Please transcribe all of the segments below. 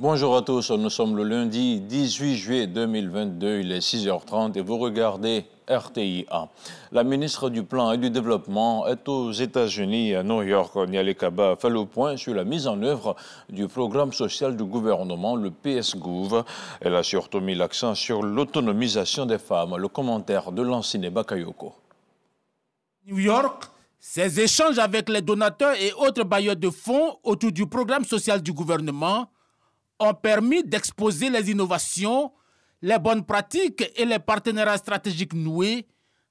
Bonjour à tous, nous sommes le lundi 18 juillet 2022, il est 6h30 et vous regardez RTI1. La ministre du Plan et du Développement est aux États-Unis, à New York. Niale Kaba fait le point sur la mise en œuvre du programme social du gouvernement, le PS-Gouv. Elle a surtout mis l'accent sur l'autonomisation des femmes. Le commentaire de Lansine Bakayoko. New York, ces échanges avec les donateurs et autres bailleurs de fonds autour du programme social du gouvernement ont permis d'exposer les innovations, les bonnes pratiques et les partenariats stratégiques noués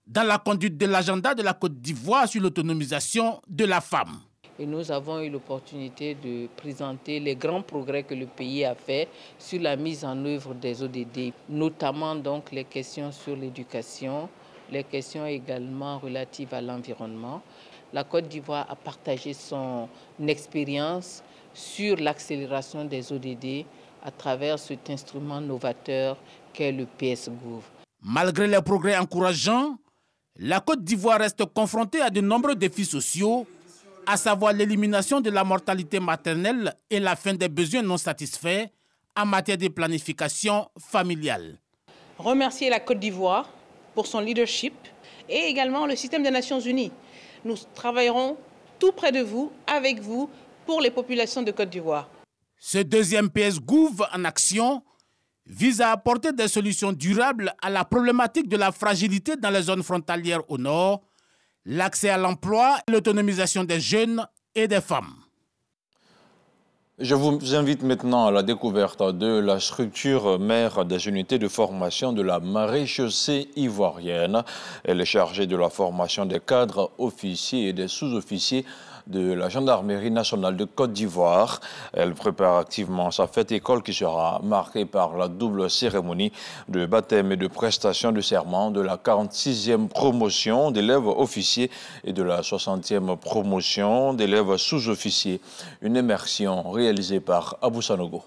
dans la conduite de l'agenda de la Côte d'Ivoire sur l'autonomisation de la femme. Et nous avons eu l'opportunité de présenter les grands progrès que le pays a fait sur la mise en œuvre des ODD, notamment donc les questions sur l'éducation, les questions également relatives à l'environnement. La Côte d'Ivoire a partagé son expérience sur l'accélération des ODD à travers cet instrument novateur qu'est le PS-Gouv. Malgré les progrès encourageants, la Côte d'Ivoire reste confrontée à de nombreux défis sociaux, à savoir l'élimination de la mortalité maternelle et la fin des besoins non satisfaits en matière de planification familiale. Remercier la Côte d'Ivoire pour son leadership et également le système des Nations Unies. Nous travaillerons tout près de vous, avec vous, pour les populations de Côte d'Ivoire. Ce deuxième PS-Gouv en action vise à apporter des solutions durables à la problématique de la fragilité dans les zones frontalières au nord, l'accès à l'emploi et l'autonomisation des jeunes et des femmes. Je vous invite maintenant à la découverte de la structure mère des unités de formation de la maréchaussée ivoirienne. Elle est chargée de la formation des cadres, officiers et des sous-officiers de la Gendarmerie nationale de Côte d'Ivoire. Elle prépare activement sa fête école qui sera marquée par la double cérémonie de baptême et de prestation de serment de la 46e promotion d'élèves officiers et de la 60e promotion d'élèves sous-officiers. Une immersion réalisée par Abou Sanogo.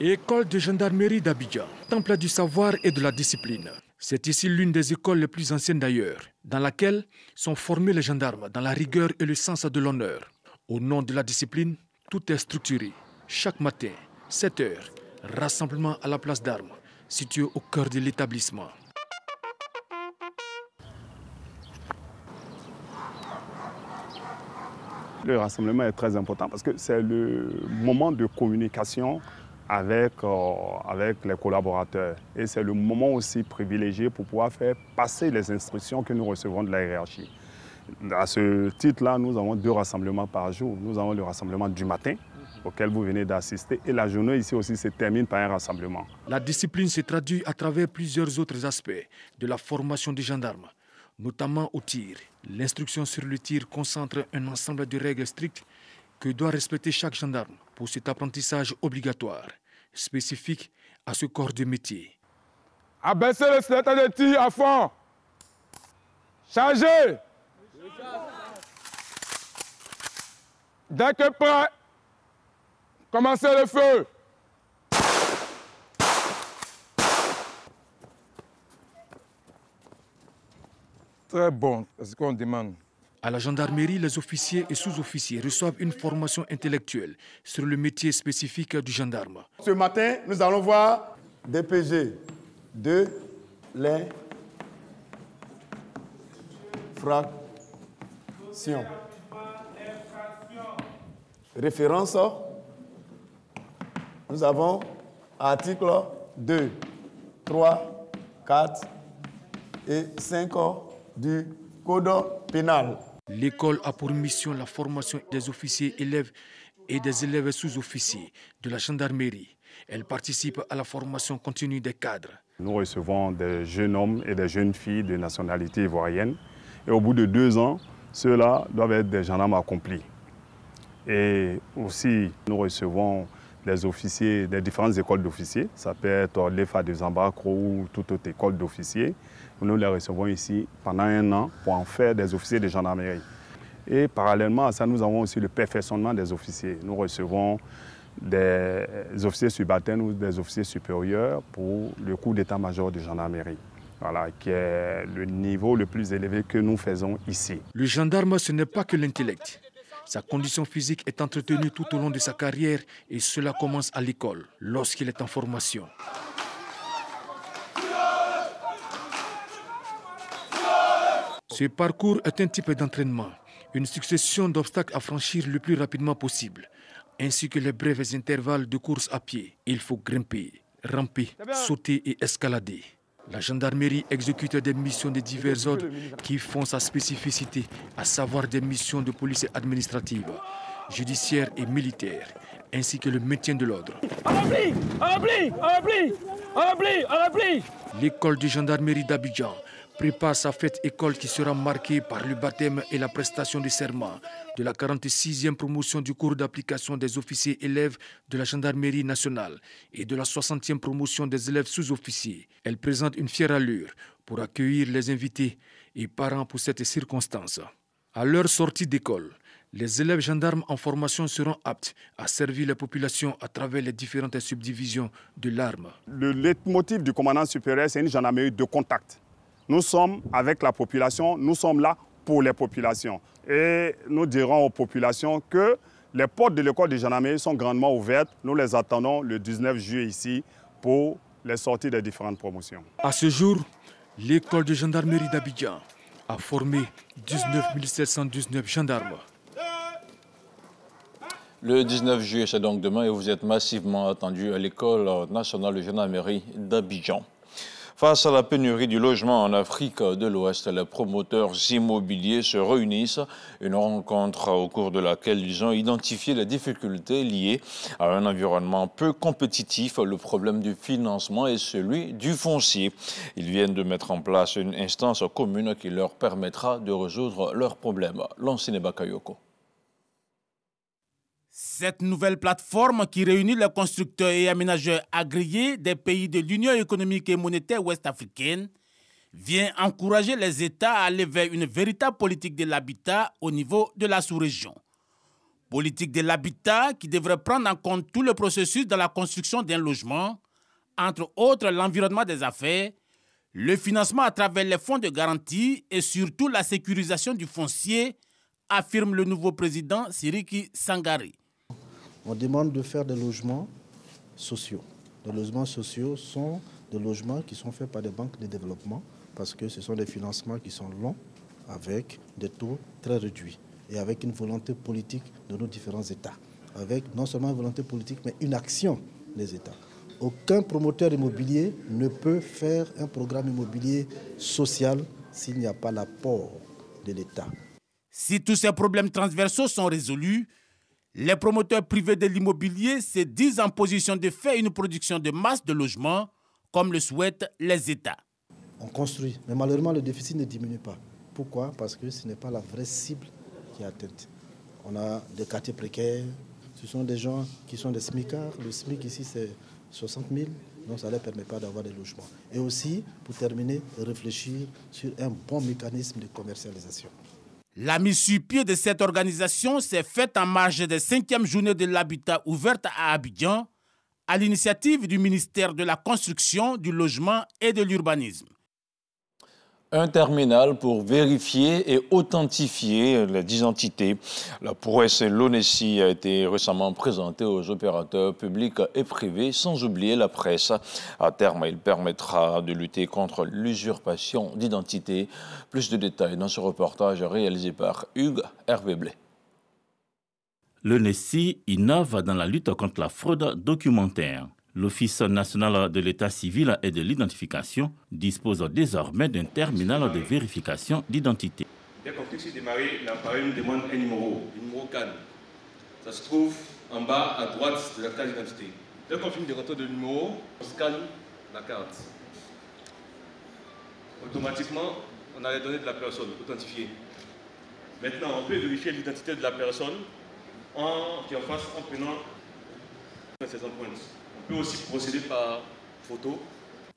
École de gendarmerie d'Abidjan, temple du savoir et de la discipline. C'est ici l'une des écoles les plus anciennes d'ailleurs, dans laquelle sont formés les gendarmes dans la rigueur et le sens de l'honneur. Au nom de la discipline, tout est structuré. Chaque matin, 7 heures, rassemblement à la place d'armes, située au cœur de l'établissement. Le rassemblement est très important parce que c'est le moment de communication avec les collaborateurs. Et c'est le moment aussi privilégié pour pouvoir faire passer les instructions que nous recevons de la hiérarchie. À ce titre-là, nous avons 2 rassemblements par jour. Nous avons le rassemblement du matin, auquel vous venez d'assister, et la journée ici aussi se termine par un rassemblement. La discipline se traduit à travers plusieurs autres aspects de la formation des gendarmes, notamment au tir. L'instruction sur le tir concentre un ensemble de règles strictes que doit respecter chaque gendarme pour cet apprentissage obligatoire, spécifique à ce corps de métier. Abaissez le siletin de tir à fond. Chargez. Dès que prêt, commencez le feu. Très bon, c'est ce qu'on demande. À la gendarmerie, les officiers et sous-officiers reçoivent une formation intellectuelle sur le métier spécifique du gendarme. Ce matin, nous allons voir DPG de l'infraction. Référence, nous avons articles 2, 3, 4 et 5 du Code pénal. L'école a pour mission la formation des officiers élèves et des élèves sous-officiers de la gendarmerie. Elle participe à la formation continue des cadres. Nous recevons des jeunes hommes et des jeunes filles de nationalité ivoirienne. Et au bout de 2 ans, ceux-là doivent être des gendarmes accomplis. Et aussi, nous recevons des officiers des différentes écoles d'officiers. Ça peut être l'EFA de Zambacro ou toute autre école d'officiers. Nous les recevons ici pendant 1 an pour en faire des officiers de gendarmerie. Et parallèlement à ça, nous avons aussi le perfectionnement des officiers. Nous recevons des officiers subalternes ou des officiers supérieurs pour le cours d'état-major de gendarmerie. Voilà, qui est le niveau le plus élevé que nous faisons ici. Le gendarme, ce n'est pas que l'intellect. Sa condition physique est entretenue tout au long de sa carrière et cela commence à l'école, lorsqu'il est en formation. Ce parcours est un type d'entraînement, une succession d'obstacles à franchir le plus rapidement possible, ainsi que les brefs intervalles de course à pied. Il faut grimper, ramper, sauter et escalader. La gendarmerie exécute des missions de divers ordres qui font sa spécificité, à savoir des missions de police administrative, judiciaire et militaire, ainsi que le maintien de l'ordre. L'école de gendarmerie d'Abidjan prépare sa fête école qui sera marquée par le baptême et la prestation de serment de la 46e promotion du cours d'application des officiers élèves de la gendarmerie nationale et de la 60e promotion des élèves sous-officiers. Elle présente une fière allure pour accueillir les invités et parents pour cette circonstance. À leur sortie d'école, les élèves gendarmes en formation seront aptes à servir les populations à travers les différentes subdivisions de l'arme. Le leitmotiv du commandant supérieur, c'est une gendarmerie de contact. Nous sommes avec la population, nous sommes là pour les populations. Et nous dirons aux populations que les portes de l'école de gendarmerie sont grandement ouvertes. Nous les attendons le 19 juillet ici pour les sorties des différentes promotions. À ce jour, l'école de gendarmerie d'Abidjan a formé 19 719 gendarmes. Le 19 juillet, c'est donc demain et vous êtes massivement attendus à l'école nationale de gendarmerie d'Abidjan. Face à la pénurie du logement en Afrique de l'Ouest, les promoteurs immobiliers se réunissent. Une rencontre au cours de laquelle ils ont identifié les difficultés liées à un environnement peu compétitif, le problème du financement et celui du foncier. Ils viennent de mettre en place une instance commune qui leur permettra de résoudre leurs problèmes. Lansine Bakayoko. Cette nouvelle plateforme qui réunit les constructeurs et aménageurs agréés des pays de l'Union économique et monétaire ouest-africaine vient encourager les États à aller vers une véritable politique de l'habitat au niveau de la sous-région. Politique de l'habitat qui devrait prendre en compte tout le processus de la construction d'un logement, entre autres l'environnement des affaires, le financement à travers les fonds de garantie et surtout la sécurisation du foncier, affirme le nouveau président Siriki Sangari. On demande de faire des logements sociaux. Les logements sociaux sont des logements qui sont faits par des banques de développement parce que ce sont des financements qui sont longs avec des taux très réduits et avec une volonté politique de nos différents États. Avec non seulement une volonté politique mais une action des États. Aucun promoteur immobilier ne peut faire un programme immobilier social s'il n'y a pas l'apport de l'État. Si tous ces problèmes transversaux sont résolus, les promoteurs privés de l'immobilier se disent en position de faire une production de masse de logements, comme le souhaitent les États. On construit, mais malheureusement le déficit ne diminue pas. Pourquoi? Parce que ce n'est pas la vraie cible qui est atteinte. On a des quartiers précaires, ce sont des gens qui sont des smicards. Le SMIC ici c'est 60 000, donc ça ne leur permet pas d'avoir des logements. Et aussi, pour terminer, réfléchir sur un bon mécanisme de commercialisation. La mise sur pied de cette organisation s'est faite en marge des 5e journées de l'habitat ouverte à Abidjan, à l'initiative du ministère de la Construction, du Logement et de l'Urbanisme. Un terminal pour vérifier et authentifier les identités. La prouesse l'ONESI a été récemment présentée aux opérateurs publics et privés, sans oublier la presse. À terme, il permettra de lutter contre l'usurpation d'identité. Plus de détails dans ce reportage réalisé par Hugues Hervé-Blé. L'ONESI innove dans la lutte contre la fraude documentaire. L'Office national de l'état civil et de l'identification dispose désormais d'un terminal de vérification d'identité. Dès qu'on clique sur démarrer, l'appareil nous demande un numéro, le numéro CAN. Ça se trouve en bas à droite de la carte d'identité. Dès qu'on finit de rentrer le numéro, on scanne la carte. Automatiquement, on a les données de la personne authentifiées. Maintenant, on peut vérifier l'identité de la personne qui est en face en prenant ses empreintes. On peut aussi procéder par photo.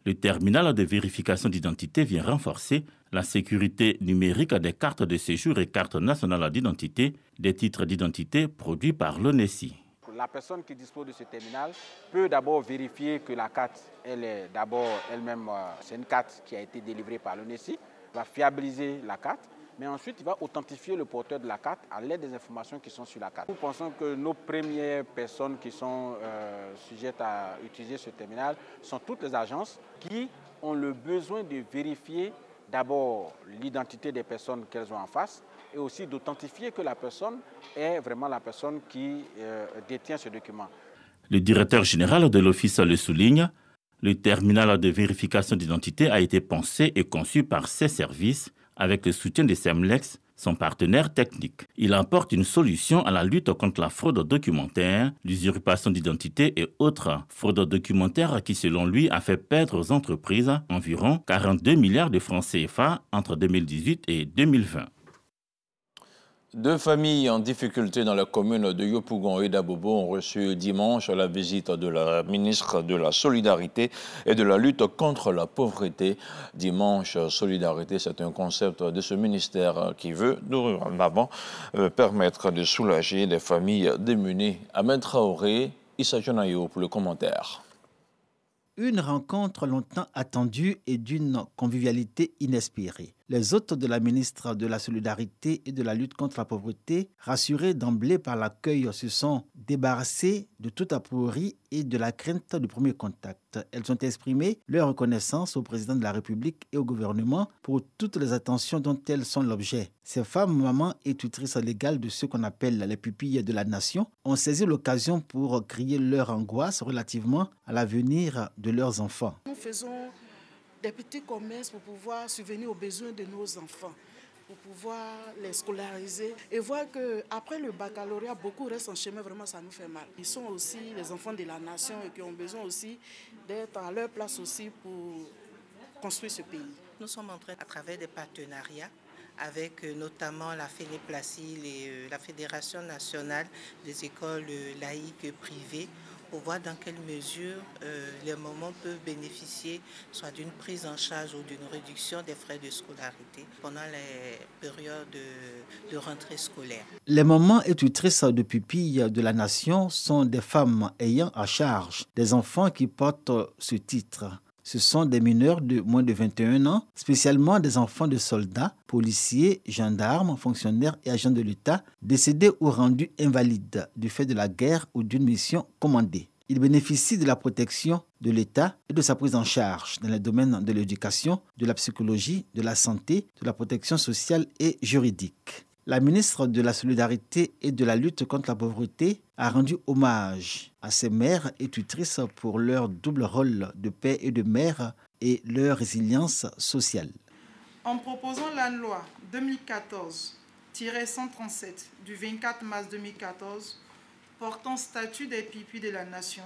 Le terminal de vérification d'identité vient renforcer la sécurité numérique des cartes de séjour et cartes nationales d'identité, des titres d'identité produits par l'ONESI. La personne qui dispose de ce terminal peut d'abord vérifier que la carte, elle est d'abord elle-même, c'est une carte qui a été délivrée par l'ONESI, va fiabiliser la carte mais ensuite il va authentifier le porteur de la carte à l'aide des informations qui sont sur la carte. Nous pensons que nos premières personnes qui sont sujettes à utiliser ce terminal sont toutes les agences qui ont le besoin de vérifier d'abord l'identité des personnes qu'elles ont en face et aussi d'authentifier que la personne est vraiment la personne qui détient ce document. Le directeur général de l'Office le souligne, le terminal de vérification d'identité a été pensé et conçu par ses services avec le soutien de Semlex, son partenaire technique. Il apporte une solution à la lutte contre la fraude documentaire, l'usurpation d'identité et autres fraudes documentaires qui, selon lui, a fait perdre aux entreprises environ 42 milliards de francs CFA entre 2018 et 2020. Deux familles en difficulté dans la commune de Yopougon et d'Abobo ont reçu dimanche la visite de la ministre de la Solidarité et de la lutte contre la pauvreté. Dimanche, Solidarité, c'est un concept de ce ministère qui veut, dorénavant, permettre de soulager les familles démunies. Ahmed Traoré, Issa Jonayo pour le commentaire. Une rencontre longtemps attendue et d'une convivialité inespérée. Les hôtes de la ministre de la Solidarité et de la lutte contre la pauvreté, rassurés d'emblée par l'accueil, se sont débarrassés de toute aporie et de la crainte du premier contact. Elles ont exprimé leur reconnaissance au président de la République et au gouvernement pour toutes les attentions dont elles sont l'objet. Ces femmes, mamans et tutrices légales de ceux qu'on appelle les pupilles de la nation, ont saisi l'occasion pour crier leur angoisse relativement à l'avenir de leurs enfants. Nous faisons des petits commerces pour pouvoir subvenir aux besoins de nos enfants, pour pouvoir les scolariser et voir qu'après le baccalauréat, beaucoup restent en chemin, vraiment ça nous fait mal. Ils sont aussi les enfants de la nation et qui ont besoin aussi d'être à leur place aussi pour construire ce pays. Nous sommes en train, à travers des partenariats, avec notamment la FENEPLACIL et la Fédération nationale des écoles laïques privées, pour voir dans quelle mesure les mamans peuvent bénéficier soit d'une prise en charge ou d'une réduction des frais de scolarité pendant les périodes de rentrée scolaire. Les mamans et tutrices de pupilles de la nation sont des femmes ayant à charge des enfants qui portent ce titre. Ce sont des mineurs de moins de 21 ans, spécialement des enfants de soldats, policiers, gendarmes, fonctionnaires et agents de l'État décédés ou rendus invalides du fait de la guerre ou d'une mission commandée. Ils bénéficient de la protection de l'État et de sa prise en charge dans les domaines de l'éducation, de la psychologie, de la santé, de la protection sociale et juridique. La ministre de la Solidarité et de la lutte contre la pauvreté a rendu hommage à ces mères et tutrices pour leur double rôle de père et de mère et leur résilience sociale. En proposant la loi 2014-137 du 24 mars 2014 portant statut des pupilles de la nation,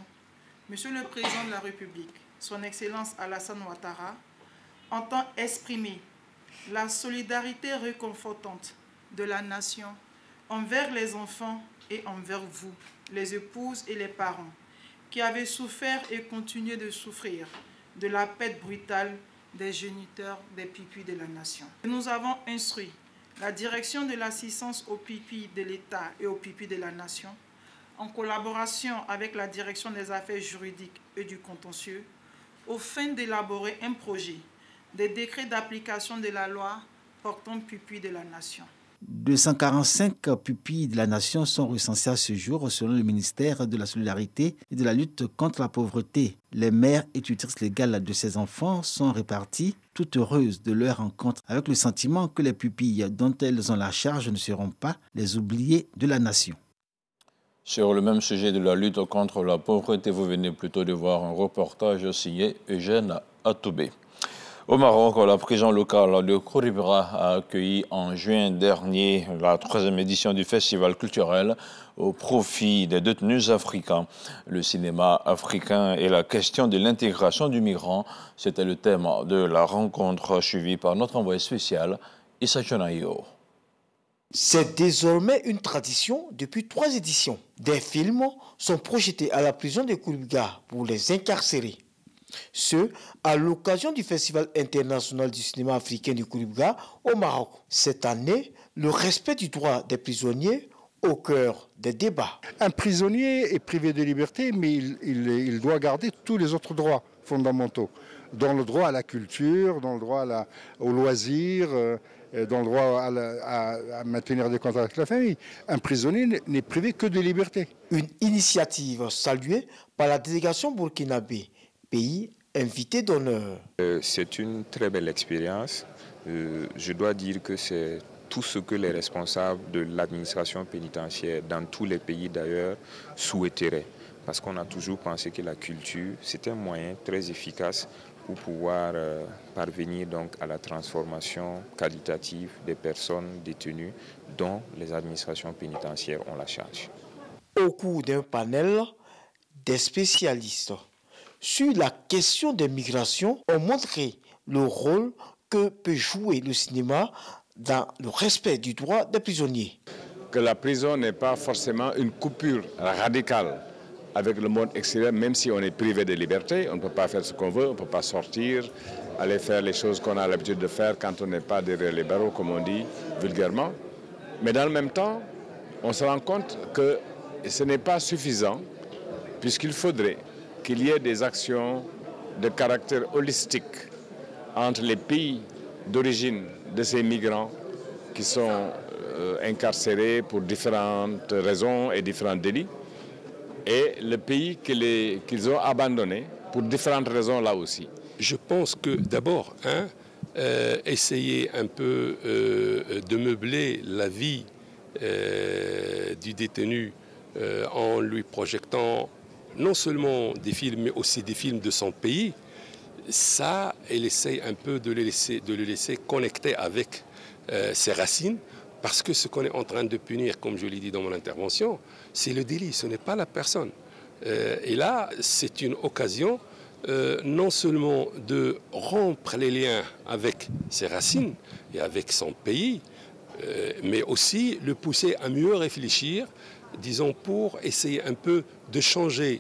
Monsieur le Président de la République, Son Excellence Alassane Ouattara, entend exprimer la solidarité réconfortante de la nation envers les enfants et envers vous, les épouses et les parents, qui avez souffert et continuez de souffrir de la perte brutale des géniteurs des pupilles de la nation. Nous avons instruit la direction de l'assistance aux pupilles de l'État et aux pupilles de la nation, en collaboration avec la direction des affaires juridiques et du contentieux, au fin d'élaborer un projet de décret d'application de la loi portant pupilles de la nation. 245 pupilles de la nation sont recensées à ce jour selon le ministère de la Solidarité et de la lutte contre la pauvreté. Les mères et tutrices légales de ces enfants sont réparties, toutes heureuses de leur rencontre, avec le sentiment que les pupilles dont elles ont la charge ne seront pas les oubliés de la nation. Sur le même sujet de la lutte contre la pauvreté, vous venez plutôt de voir un reportage signé Eugène Atoubé. Au Maroc, la prison locale de Kouribra a accueilli en juin dernier la 3e édition du festival culturel au profit des détenus africains. Le cinéma africain et la question de l'intégration du migrant, c'était le thème de la rencontre suivie par notre envoyé spécial, Issa Jonayo. C'est désormais une tradition depuis 3 éditions. Des films sont projetés à la prison de Kouribga pour les incarcérés. Ce, à l'occasion du Festival international du cinéma africain du Kouribga au Maroc. Cette année, le respect du droit des prisonniers au cœur des débats. Un prisonnier est privé de liberté, mais il doit garder tous les autres droits fondamentaux, dans le droit à la culture, dans le droit au loisir, dans le droit à maintenir des contacts avec la famille. Un prisonnier n'est privé que de liberté. Une initiative saluée par la délégation burkinabé, pays invité d'honneur. C'est une très belle expérience. Je dois dire que c'est tout ce que les responsables de l'administration pénitentiaire, dans tous les pays d'ailleurs, souhaiteraient. Parce qu'on a toujours pensé que la culture, c'est un moyen très efficace pour pouvoir parvenir donc à la transformation qualitative des personnes détenues dont les administrations pénitentiaires ont la charge. Au cours d'un panel, des spécialistes sur la question des migrations ont montré le rôle que peut jouer le cinéma dans le respect du droit des prisonniers. Que la prison n'est pas forcément une coupure radicale avec le monde extérieur, même si on est privé de liberté, on ne peut pas faire ce qu'on veut, on ne peut pas sortir, aller faire les choses qu'on a l'habitude de faire quand on n'est pas derrière les barreaux, comme on dit vulgairement. Mais dans le même temps, on se rend compte que ce n'est pas suffisant, puisqu'il faudrait qu'il y ait des actions de caractère holistique entre les pays d'origine de ces migrants qui sont incarcérés pour différentes raisons et différents délits, et le pays qu'ils ont abandonné pour différentes raisons là aussi. Je pense que d'abord, essayer un peu de meubler la vie du détenu en lui projetant non seulement des films, mais aussi des films de son pays, ça, elle essaye un peu de le laisser connecter avec ses racines, parce que ce qu'on est en train de punir, comme je l'ai dit dans mon intervention, c'est le délit, ce n'est pas la personne. Et là, c'est une occasion non seulement de rompre les liens avec ses racines et avec son pays, mais aussi le pousser à mieux réfléchir, disons, pour essayer un peu de changer,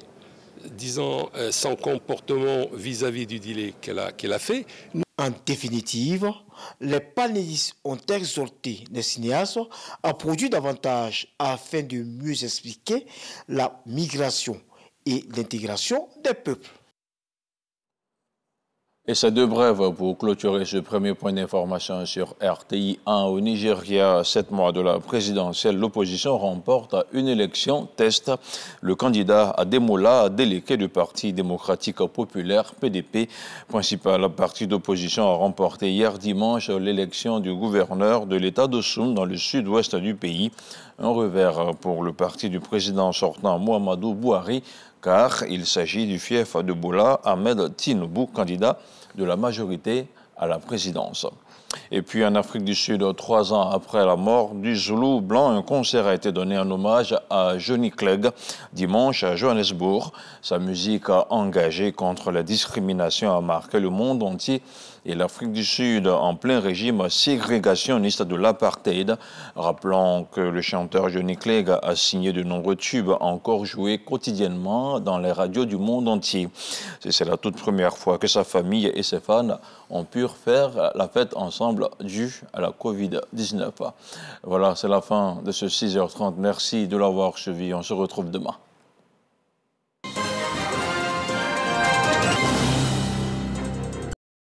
disons, son comportement vis-à-vis du délit qu'elle a fait. En définitive, les panélistes ont exhorté les cinéastes à produire davantage afin de mieux expliquer la migration et l'intégration des peuples. Et ces deux brèves pour clôturer ce premier point d'information sur RTI 1 au Nigeria. 7 mois de la présidentielle, l'opposition remporte une élection test. Le candidat Ademola, délégué du Parti démocratique populaire PDP, principal parti d'opposition, a remporté hier dimanche l'élection du gouverneur de l'État d'Osun dans le sud-ouest du pays. Un revers pour le parti du président sortant Muhammadu Buhari, car il s'agit du fief de Bola Ahmed Tinubu, candidat de la majorité à la présidence. Et puis en Afrique du Sud, 3 ans après la mort du Zoulou blanc, un concert a été donné en hommage à Johnny Clegg dimanche à Johannesburg. Sa musique engagée contre la discrimination a marqué le monde entier et l'Afrique du Sud en plein régime ségrégationniste de l'apartheid. Rappelons que le chanteur Johnny Clegg a signé de nombreux tubes encore joués quotidiennement dans les radios du monde entier. C'est la toute première fois que sa famille et ses fans ont pu faire la fête ensemble due à la Covid-19. Voilà, c'est la fin de ce 6h30. Merci de l'avoir suivi. On se retrouve demain.